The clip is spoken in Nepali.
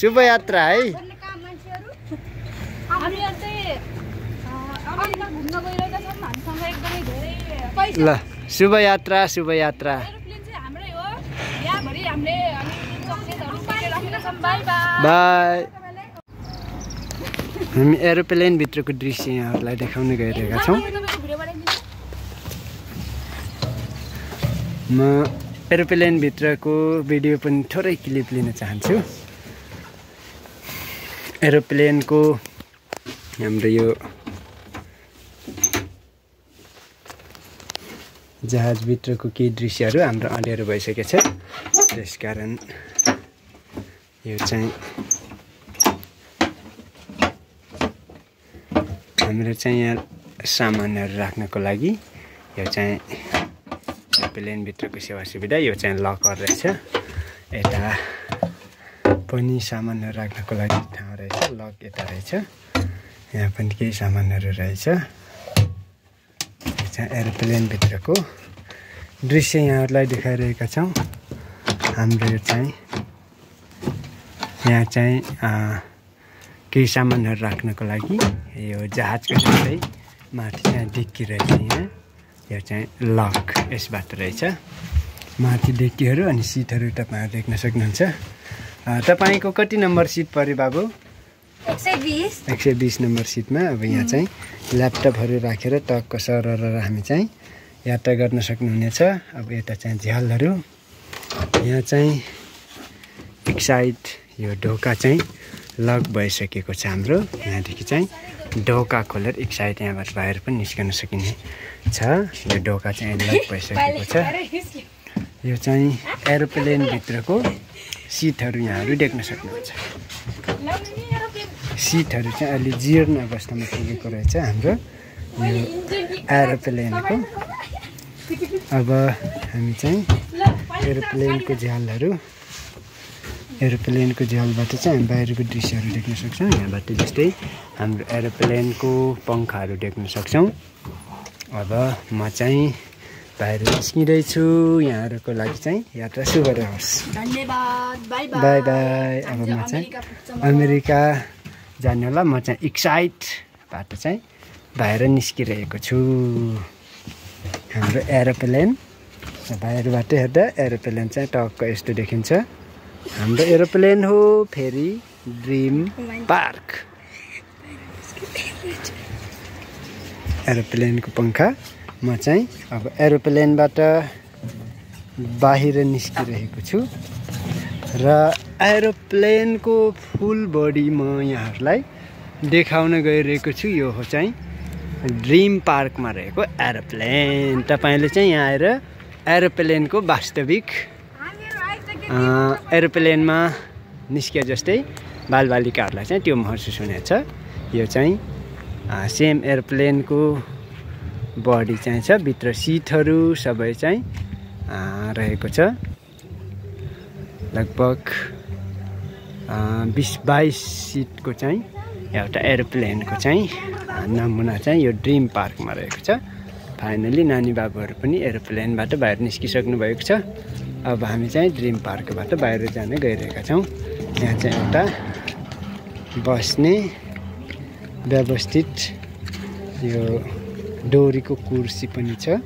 शुभ यात्रा है। ल शुभ यात्रा शुभ यात्रा। बाई। हामी एरोप्लेन भित्रको दृश्य यहाँहरूलाई देखाउन गइरहेका छौँ। म एरोप्लेन भित्रको भिडियो पनि थोरै क्लिप लिन चाहन्छु। एरोप्लेनको हाम्रो यो जहाजभित्रको केही दृश्यहरू हाम्रो अँध्यारो भइसकेको छ, त्यसकारण यो चाहिँ हाम्रो चाहिँ यहाँ सामानहरू राख्नको लागि यो चाहिँ एरोप्लेनभित्रको सेवा सुविधा। यो चाहिँ लकर रहेछ, यता पनि सामानहरू राख्नको लागि ठाउँ रहेछ, लक यता रहेछ, यहाँ पनि केही सामानहरू रहेछ। एरोप्लेनभित्रको दृश्य यहाँहरूलाई देखाइरहेका छौँ। हाम्रो यो चाहिँ यहाँ चाहिँ केही सामानहरू राख्नको लागि यो जहाजको जस्तै माथि चाहिँ डिक्की रहेछ। यहाँ यो चाहिँ लक यसबाट रहेछ, माथि डिक्कीहरू अनि सिटहरू तपाईँहरू देख्न सक्नुहुन्छ। तपाईँको कति नम्बर सिट पर्यो बाबु? 120 नम्बर सिटमा। अब यहाँ चाहिँ ल्यापटपहरू राखेर टक्क सरर हामी चाहिँ यात्रा गर्न सक्नुहुनेछ। अब यता चाहिँ झ्यालहरू, यहाँ चाहिँ एक साइड यो ढोका चाहिँ लक भइसकेको छ हाम्रो। यहाँदेखि चाहिँ ढोका खोलेर एक साइड यहाँबाट बाहिर पनि निस्कन सकिने छ। यो ढोका चाहिँ लक भइसकेको छ। यो चाहिँ एरोप्लेनभित्रको सिटहरू यहाँहरू देख्न सक्नुहुन्छ। सिटहरू चाहिँ अलि जीर्ण अवस्थामा पुगेको रहेछ हाम्रो यो एरोप्लेनको। अब हामी चाहिँ एरोप्लेनको झ्यालहरू, एरोप्लेनको झ्यालबाट चाहिँ हामी बाहिरको दृश्यहरू देख्न सक्छौँ। यहाँबाट जस्तै हाम्रो एरोप्लेनको पङ्खाहरू देख्न सक्छौँ। अब म चाहिँ बाहिर निस्किँदैछु। यहाँहरूको लागि चाहिँ यात्रा शुभ रहोस्। धन्यवाद। By by by. अब म चाहिँ अमेरिका जाने होला। म चाहिँ एक्साइटबाट चाहिँ बाहिर निस्किरहेको छु। हाम्रो एरोप्लेन बाहिरबाट हेर्दा एरोप्लेन चाहिँ टक्क यस्तो देखिन्छ। हाम्रो एरोप्लेन हो फेरि ड्रिम पार्क। एरोप्लेनको पङ्खा। म चाहिँ अब एरोप्लेनबाट बाहिर निस्किरहेको छु र एरोप्लेनको फुल बडी म यहाँहरूलाई देखाउन गइरहेको छु। यो हो चाहिँ ड्रिम पार्कमा रहेको एरोप्लेन। तपाईँले चाहिँ यहाँ आएर एरोप्लेनको वास्तविक एरोप्लेनमा निस्किए जस्तै बालबालिकाहरूलाई चाहिँ त्यो महसुस हुनेछ। यो चाहिँ सेम एरोप्लेनको बडी चाहिँ छ, भित्र सिटहरू सबै चाहिँ रहेको छ। लगभग 20-22 सिटको चाहिँ एउटा एरोप्लेनको चाहिँ नमुना चाहिँ यो ड्रिम पार्कमा रहेको छ। फाइनली नानी बाबुहरू पनि एरोप्लेनबाट बाहिर निस्किसक्नु भएको छ। अब हामी चाहिँ ड्रिम पार्कबाट बाहिर जान गइरहेका छौँ। यहाँ चाहिँ एउटा बस्ने व्यवस्थित यो डोरीको कुर्सी पनि छ।